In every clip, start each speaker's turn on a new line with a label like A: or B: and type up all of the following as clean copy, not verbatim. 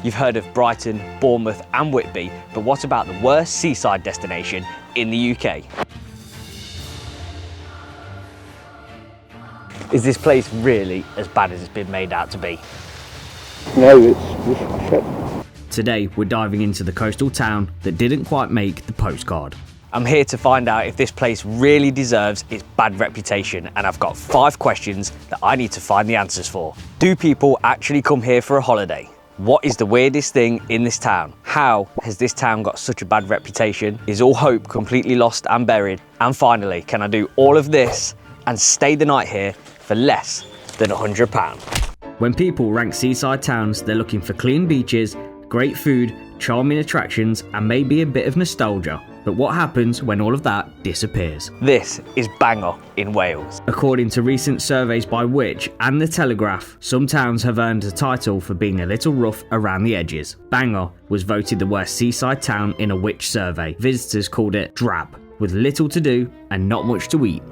A: You've heard of Brighton, Bournemouth and Whitby, but what about the worst seaside destination in the UK? Is this place really as bad as it's been made out to be?
B: No, it's shit.
A: Today we're diving into the coastal town that didn't quite make the postcard. I'm here to find out if this place really deserves its bad reputation, and I've got 5 questions that I need to find the answers for. Do people actually come here for a holiday? What is the weirdest thing in this town? How has this town got such a bad reputation? Is all hope completely lost and buried? And finally, can I do all of this and stay the night here for less than £100? When people rank seaside towns, they're looking for clean beaches, great food, charming attractions, and maybe a bit of nostalgia. But what happens when all of that disappears? This is Bangor in Wales. According to recent surveys by Which and The Telegraph, some towns have earned a title for being a little rough around the edges. Bangor was voted the worst seaside town in a Which survey. Visitors called it drab, with little to do and not much to eat.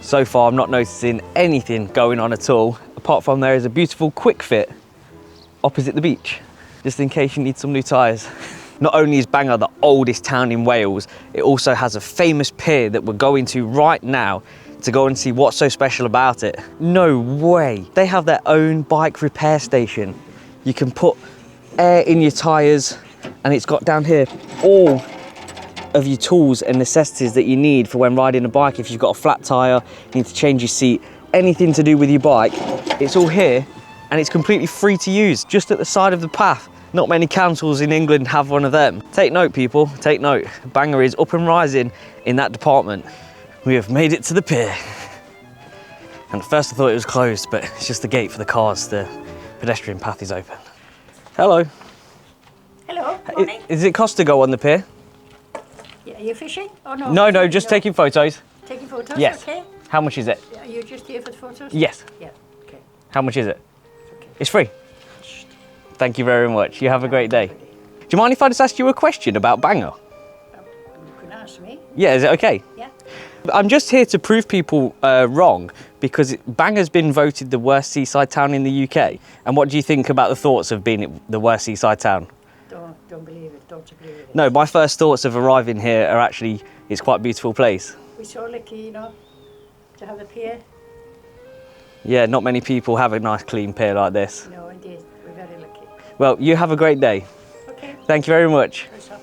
A: So far I'm not noticing anything going on at all, apart from there is a beautiful quick fit opposite the beach, just in case you need some new tyres. Not only is Bangor the oldest town in Wales, it also has a famous pier that we're going to right now to go and see what's so special about it. No way! They have their own bike repair station. You can put air in your tyres, and it's got down here all of your tools and necessities that you need for when riding a bike. If you've got a flat tyre, you need to change your seat, anything to do with your bike, it's all here, and it's completely free to use, just at the side of the path. Not many councils in England have one of them. Take note, people, take note. Bangor is up and rising in that department. We have made it to the pier. And at first I thought it was closed, but it's just the gate for the cars. The pedestrian path is open. Hello.
C: Hello, morning.
A: Is it cost to go on the pier?
C: Yeah, are you fishing? Oh no.
A: No, just taking photos.
C: Taking photos?
A: Yes.
C: Okay.
A: How much is it?
C: Are you just here for the photos?
A: Yes.
C: Yeah, okay.
A: How much is it?
C: Okay.
A: It's free. Thank you very much. You have a great day. Do you mind if I just ask you a question about Bangor?
C: You can ask me.
A: Yeah, is it okay?
C: Yeah.
A: I'm just here to prove people wrong, because Bangor's been voted the worst seaside town in the UK. And what do you think about the thoughts of being the worst seaside town?
C: Don't believe it. Don't agree with it.
A: No, my first thoughts of arriving here are actually, it's quite a beautiful place.
C: We're so lucky, you know, to have a pier.
A: Yeah, not many people have a nice clean pier like this.
C: No, indeed. We're very lucky.
A: Well, you have a great day.
C: Okay.
A: Thank you very much.
C: Crusoe.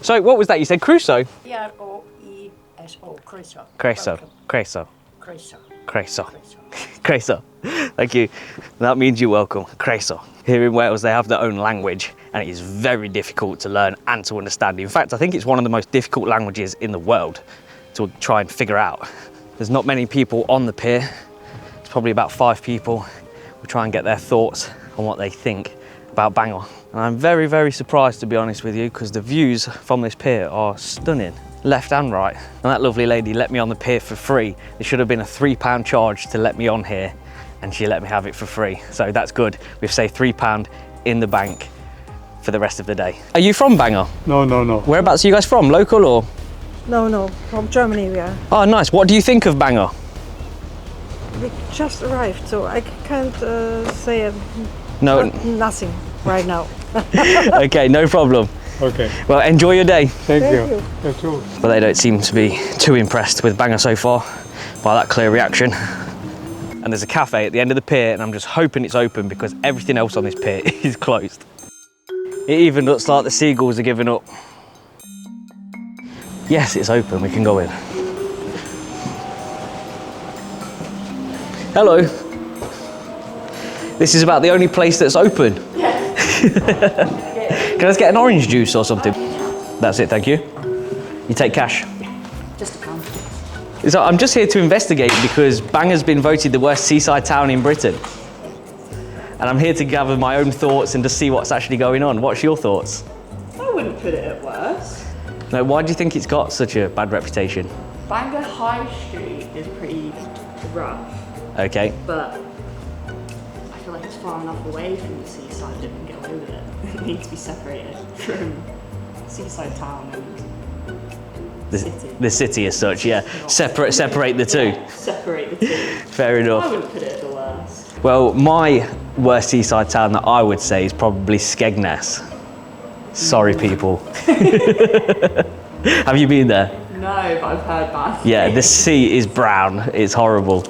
A: So, what was that? You said Crusoe?
C: Creoeso. Crusoe.
A: Creso.
C: Welcome.
A: Creso.
C: Crusoe.
A: Creso.
C: Crusoe.
A: Creso. Thank you. That means you're welcome. Creso. Here in Wales, they have their own language, and it is very difficult to learn and to understand. In fact, I think it's one of the most difficult languages in the world to try and figure out. There's not many people on the pier. It's probably about 5 people. We'll try and get their thoughts on what they think about Bangor. And I'm very, very surprised, to be honest with you, because the views from this pier are stunning, left and right. And that lovely lady let me on the pier for free. There should have been a £3 charge to let me on here, and she let me have it for free. So that's good. We've saved £3 in the bank for the rest of the day. Are you from Bangor?
B: No.
A: Whereabouts are you guys from? Local or?
D: No, from Germany we are.
A: Oh, nice. What do you think of Bangor?
D: We just arrived, so I can't say nothing right now.
A: Okay, no problem.
B: Okay.
A: Well, enjoy your day.
B: Thank you. You too.
A: But they don't seem to be too impressed with Bangor so far by that clear reaction. And there's a cafe at the end of the pier, and I'm just hoping it's open because everything else on this pier is closed. It even looks like the seagulls are giving up. Yes, it's open, we can go in. Hello. This is about the only place that's open. Can I just get an orange juice or something? That's it, thank you. You take cash?
C: Just a pound.
A: So I'm just here to investigate because Bangor's been voted the worst seaside town in Britain. And I'm here to gather my own thoughts and to see what's actually going on. What's your thoughts?
E: I wouldn't put it at worst.
A: No, why do you think it's got such a bad reputation?
E: Bangor High Street is pretty rough,
A: Okay.
E: but I feel like it's far enough away from the seaside that we can get away with it. It needs to be separated from seaside town and city.
A: The city as such, yeah. Separate the two.
E: Separate the two.
A: Fair enough.
E: I wouldn't put it at the worst.
A: Well, my worst seaside town that I would say is probably Skegness. Sorry, people. Have you been there?
E: No, but I've heard bad.
A: Yeah, the sea is brown. It's horrible.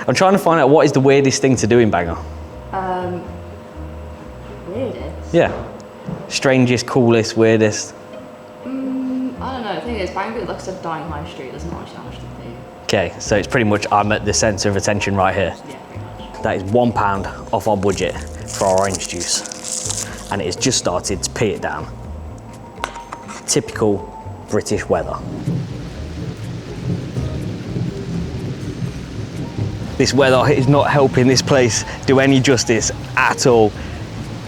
A: I'm trying to find out what is the weirdest thing to do in Bangor.
E: Weirdest?
A: Yeah. Strangest, coolest, weirdest.
E: I don't know. The thing is, Bangor looks like a dying high street. There's not actually much to do.
A: Okay, so it's pretty much I'm at the centre of attention right here.
E: Yeah, pretty much.
A: That is £1 off our budget for our orange juice. And it has just started to pee it down. Typical British weather. This weather is not helping this place do any justice at all.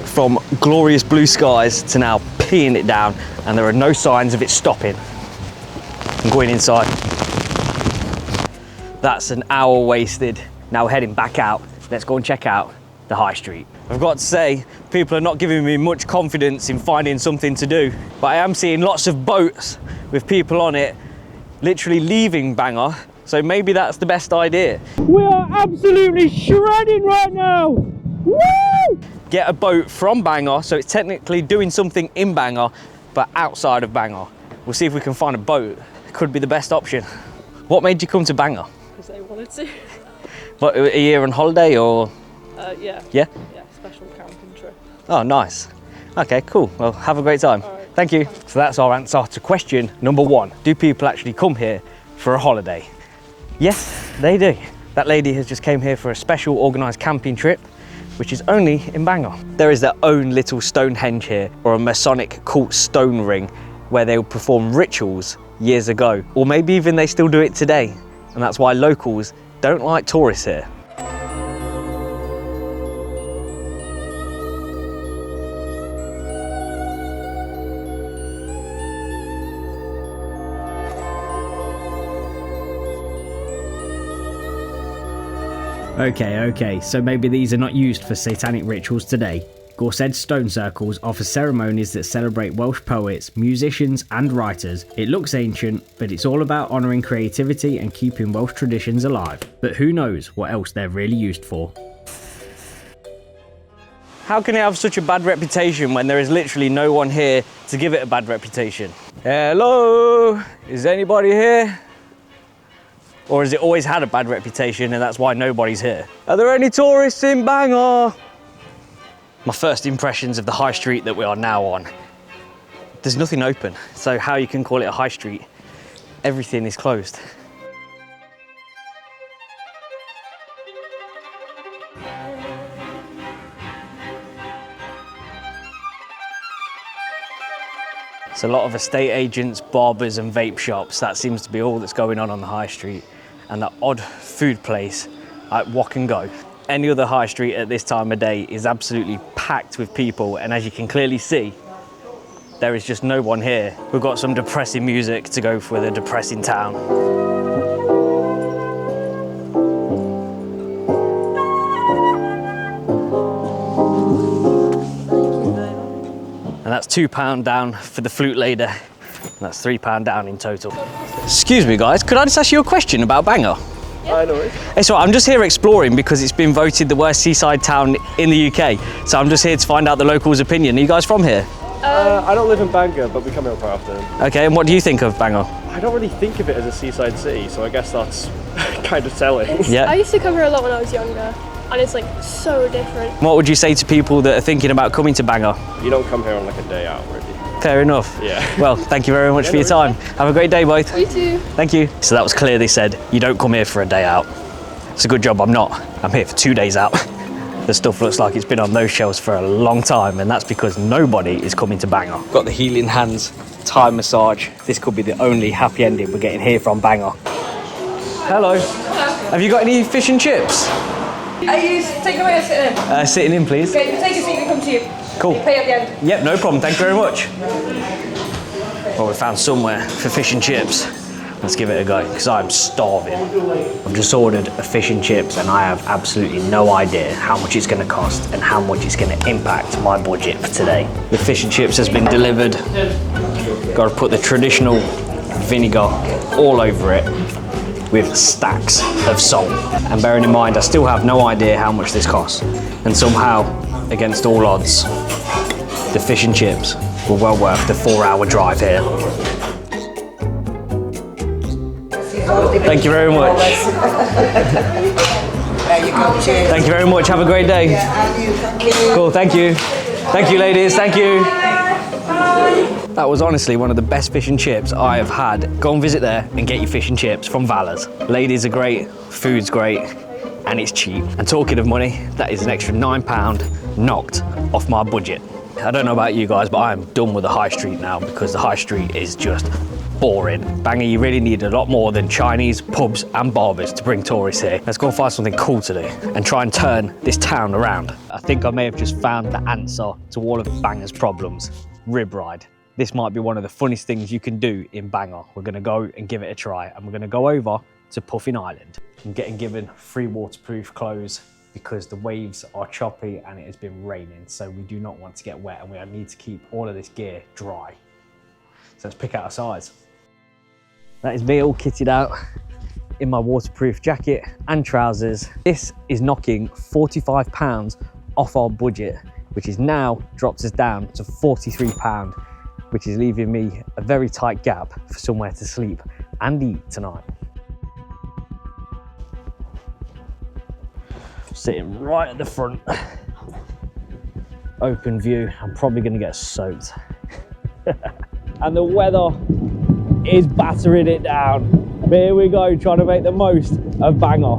A: From glorious blue skies to now peeing it down, and there are no signs of it stopping. I'm going inside. That's an hour wasted. Now we're heading back out. Let's go and check out the high street. I've got to say, people are not giving me much confidence in finding something to do, but I am seeing lots of boats with people on it literally leaving Bangor, so maybe that's the best idea. We are absolutely shredding right now! Woo! Get a boat from Bangor, so it's technically doing something in Bangor, but outside of Bangor. We'll see if we can find a boat. It could be the best option. What made you come to Bangor?
F: Because I wanted to.
A: What, a year on holiday or?
F: Yeah.
A: Yeah?
F: Yeah, special camping trip.
A: Oh, nice. Okay, cool. Well, have a great time.
F: All right.
A: Thank you. So that's our answer to question number 1. Do people actually come here for a holiday? Yes, they do. That lady has just came here for a special organised camping trip, which is only in Bangor. There is their own little Stonehenge here, or a Masonic cult stone ring, where they would perform rituals years ago. Or maybe even they still do it today. And that's why locals don't like tourists here. Okay, so maybe these are not used for satanic rituals today. Gorsed's stone circles offer ceremonies that celebrate Welsh poets, musicians and writers. It looks ancient, but it's all about honouring creativity and keeping Welsh traditions alive. But who knows what else they're really used for. How can it have such a bad reputation when there is literally no one here to give it a bad reputation? Hello? Is anybody here? Or has it always had a bad reputation and that's why nobody's here? Are there any tourists in Bangor? My first impressions of the high street that we are now on. There's nothing open, so how you can call it a high street? Everything is closed. It's a lot of estate agents, barbers and vape shops. That seems to be all that's going on the high street. And that odd food place at Walk and Go. Any other high street at this time of day is absolutely packed with people, and as you can clearly see, there is just no one here. We've got some depressing music to go for the depressing town. And that's £2 down for the flute lader. That's £3 down in total. Excuse me guys, could I just ask you a question about Bangor?
B: I know it.
A: It's all right, I'm just here exploring because it's been voted the worst seaside town in the UK. So I'm just here to find out the locals' opinion. Are you guys from here?
B: I don't live in Bangor, but we come here quite often.
A: Okay, and what do you think of Bangor?
B: I don't really think of it as a seaside city, so I guess that's kind of telling.
F: I
A: Yeah.
F: used to come here a lot when I was younger, and it's like so different.
A: What would you say to people that are thinking about coming to Bangor?
B: You don't come here on like a day out, really.
A: Fair enough.
B: Yeah.
A: Well, thank you very much for your time. Have a great day, both.
F: You too.
A: Thank you. So that was clear, they said, you don't come here for a day out. It's a good job I'm not. I'm here for 2 days out. The stuff looks like it's been on those shelves for a long time, and that's because nobody is coming to Bangor. Got the healing hands, Thai massage. This could be the only happy ending we're getting here from Bangor. Hello. Have you got any fish and chips?
G: Are you taking away or sitting in?
A: Sitting in, please.
G: Okay, you take a seat and come to you.
A: Cool.
G: You pay at the end.
A: Yep, no problem. Thank you very much. Well, we found somewhere for fish and chips. Let's give it a go, because I'm starving. I've just ordered a fish and chips, and I have absolutely no idea how much it's going to cost and how much it's going to impact my budget for today. The fish and chips has been delivered. Got to put the traditional vinegar all over it. with stacks of salt. And bearing in mind, I still have no idea how much this costs. And somehow, against all odds, the fish and chips were well worth the 4-hour drive here. Thank you very much.
H: There you go, cheers.
A: Thank you very much. Have a great day. Cool, thank you. Thank you, ladies. Thank you. That was honestly one of the best fish and chips I have had. Go and visit there and get your fish and chips from Valor's. Ladies are great, food's great, and it's cheap. And talking of money, that is an extra £9 knocked off my budget. I don't know about you guys, but I am done with the high street now because the high street is just boring. Bangor, you really need a lot more than Chinese pubs and barbers to bring tourists here. Let's go and find something cool to do and try and turn this town around. I think I may have just found the answer to all of Bangor's problems. Rib ride. This might be one of the funnest things you can do in Bangor. We're gonna go and give it a try, and we're gonna go over to Puffin Island. I'm getting given free waterproof clothes because the waves are choppy and it has been raining, so we do not want to get wet and we need to keep all of this gear dry. So let's pick out our size. That is me all kitted out in my waterproof jacket and trousers. This is knocking £45 off our budget, which is now dropped us down to £43, which is leaving me a very tight gap for somewhere to sleep and eat tonight. Sitting right at the front, open view. I'm probably gonna get soaked. And the weather is battering it down. But here we go, trying to make the most of Bangor.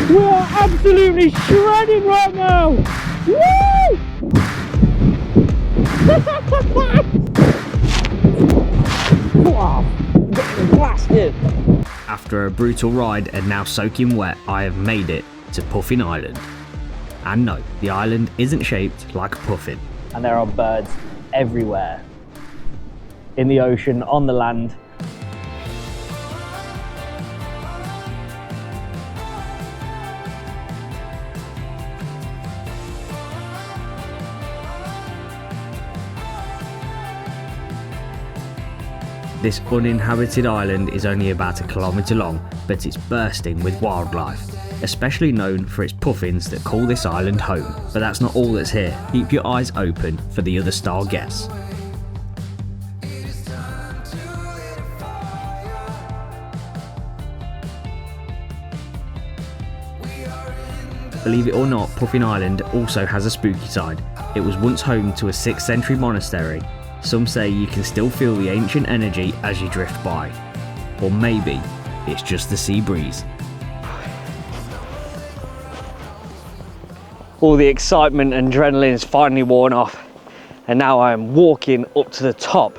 A: We are absolutely shredding right now. Woo! Wow, getting blasted. After a brutal ride and now soaking wet, I have made it to Puffin Island. And no, the island isn't shaped like a puffin. And there are birds everywhere. In the ocean, on the land. This uninhabited island is only about 1 kilometre long, but it's bursting with wildlife, especially known for its puffins that call this island home. But that's not all that's here. Keep your eyes open for the other star guests. Believe it or not, Puffin Island also has a spooky side. It was once home to a 6th century monastery. Some say you can still feel the ancient energy as you drift by. Or maybe it's just the sea breeze. All the excitement and adrenaline is finally worn off, and now I am walking up to the top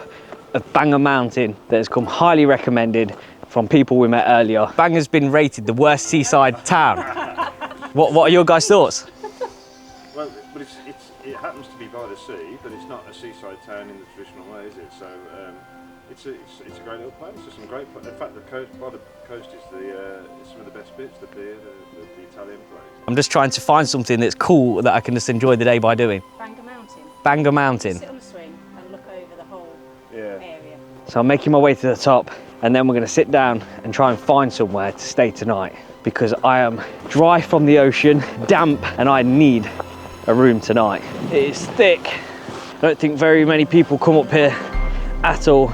A: of Bangor Mountain that has come highly recommended from people we met earlier. Bangor's been rated the worst seaside town. What are your guys' thoughts?
I: Well, but it happens to be by the sea, but it's not a seaside town in the traditional way, is it? So it's a great little place. There's some great. In fact, the coast by the coast is some of the best bits. The pier, the Italian place.
A: I'm just trying to find something that's cool that I can just enjoy the day by doing.
E: Bangor Mountain.
A: Bangor Mountain.
E: Sit on the swing and look over the whole area.
A: So I'm making my way to the top, and then we're going to sit down and try and find somewhere to stay tonight, because I am dry from the ocean, damp, and I need a room tonight. It is thick. I don't think very many people come up here at all.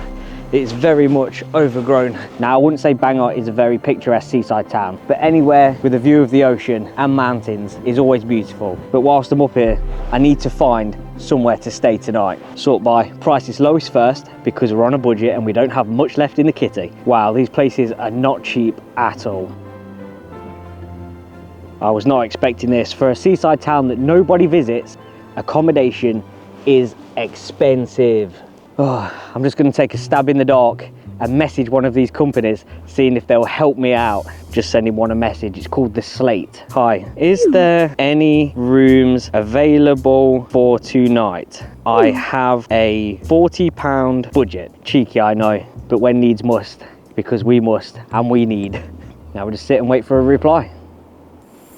A: It's very much overgrown. Now, I wouldn't say Bangor is a very picturesque seaside town, but anywhere with a view of the ocean and mountains is always beautiful. But whilst I'm up here, I need to find somewhere to stay tonight. Sort by price is lowest first, because we're on a budget and we don't have much left in the kitty. Wow, these places are not cheap at all. I was not expecting this. For a seaside town that nobody visits, accommodation is expensive. Oh, I'm just going to take a stab in the dark and message one of these companies, seeing if they'll help me out. Just sending one a message. It's called The Slate. Hi, is there any rooms available for tonight? I have a £40 budget. Cheeky, I know, but when needs must, because we must and we need. Now we'll just sit and wait for a reply.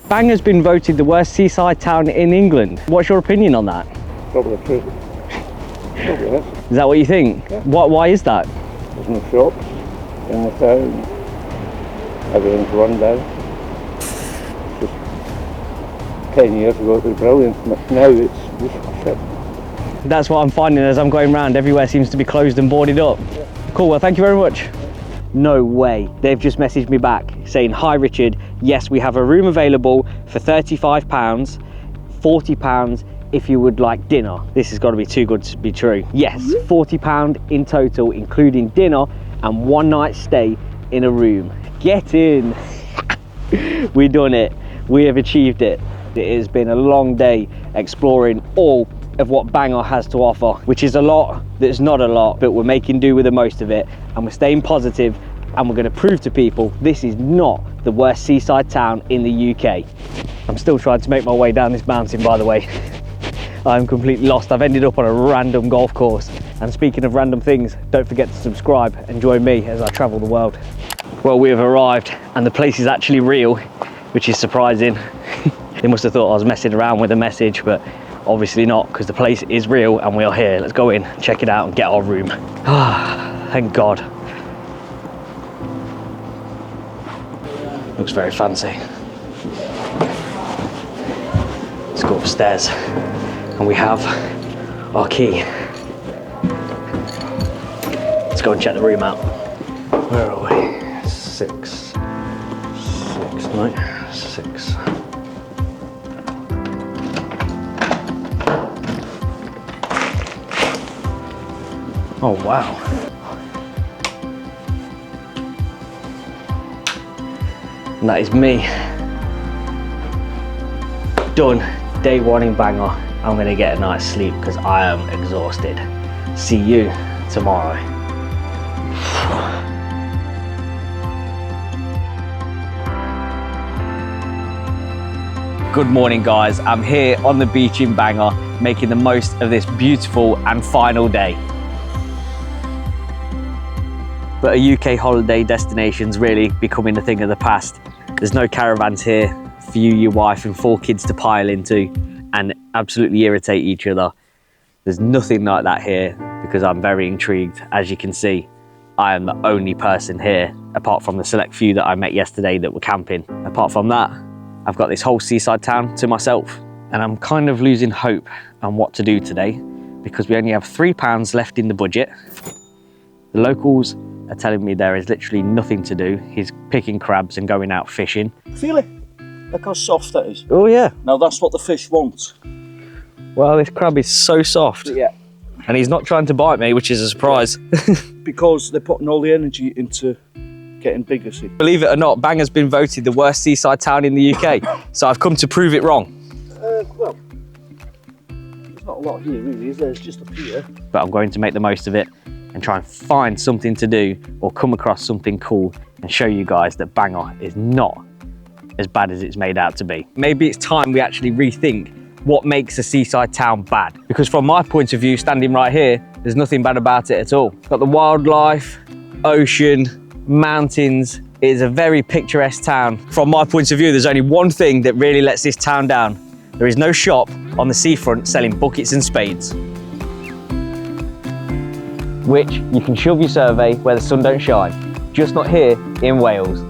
A: Bangor's been voted the worst seaside town in England. What's your opinion on that?
I: Probably true.
A: Is that what you think? Yeah. Why is that?
I: There's no shops in the town.
H: everything's run down. Just 10 years ago it was brilliant, but now it's just shit.
A: That's what I'm finding as I'm going round. Everywhere seems to be closed and boarded up. Yeah. Cool, well, thank you very much. No way. They've just messaged me back saying, hi Richard, yes, we have a room available for £35, £40 if you would like dinner. This has got to be too good to be true. Yes, £40 in total, including dinner and 1 night stay in a room. Get in. We've done it. We have achieved it. It has been a long day exploring all of what Bangor has to offer, which is a lot that's not a lot, but we're making do with the most of it, and we're staying positive, and we're going to prove to people this is not the worst seaside town in the UK. I'm still trying to make my way down this mountain, by the way. I'm completely lost. I've ended up on a random golf course. And speaking of random things, don't forget to subscribe and join me as I travel the world. Well, we have arrived and the place is actually real, which is surprising. They must have thought I was messing around with a message, but obviously not, because the place is real and we are here. Let's go in, check it out and get our room. Ah, thank God. Looks very fancy. Let's go upstairs and we have our key. Let's go and check the room out. Where are we? 6, right? 6. Oh wow. And that is me. Done. Day 1 in Bangor. I'm gonna get a night's sleep because I am exhausted. See you tomorrow. Good morning guys, I'm here on the beach in Bangor making the most of this beautiful and final day. But a UK holiday destination's really becoming a thing of the past. There's no caravans here for you, your wife and 4 kids to pile into and absolutely irritate each other. There's nothing like that here because I'm very intrigued. As you can see, I am the only person here, apart from the select few that I met yesterday that were camping. Apart from that, I've got this whole seaside town to myself, and I'm kind of losing hope on what to do today because we only have £3 left in the budget. The locals are telling me there is literally nothing to do. He's picking crabs and going out fishing.
J: Feel it? Look how soft that is.
A: Oh yeah.
J: Now that's what the fish want.
A: Well, this crab is so soft.
J: Yeah.
A: And he's not trying to bite me, which is a surprise.
J: Because they're putting all the energy into getting bigger, see.
A: Believe it or not, Bangor's been voted the worst seaside town in the UK. So I've come to prove it wrong.
J: Well, there's not a lot here really, is there? It's just a pier.
A: But I'm going to make the most of it and try and find something to do or come across something cool and show you guys that Bangor is not as bad as it's made out to be. Maybe it's time we actually rethink what makes a seaside town bad. Because from my point of view, standing right here, there's nothing bad about it at all. Got the wildlife, ocean, mountains. It is a very picturesque town. From my point of view, there's only one thing that really lets this town down. There is no shop on the seafront selling buckets and spades, which you can shove your survey where the sun don't shine. Just not here in Wales.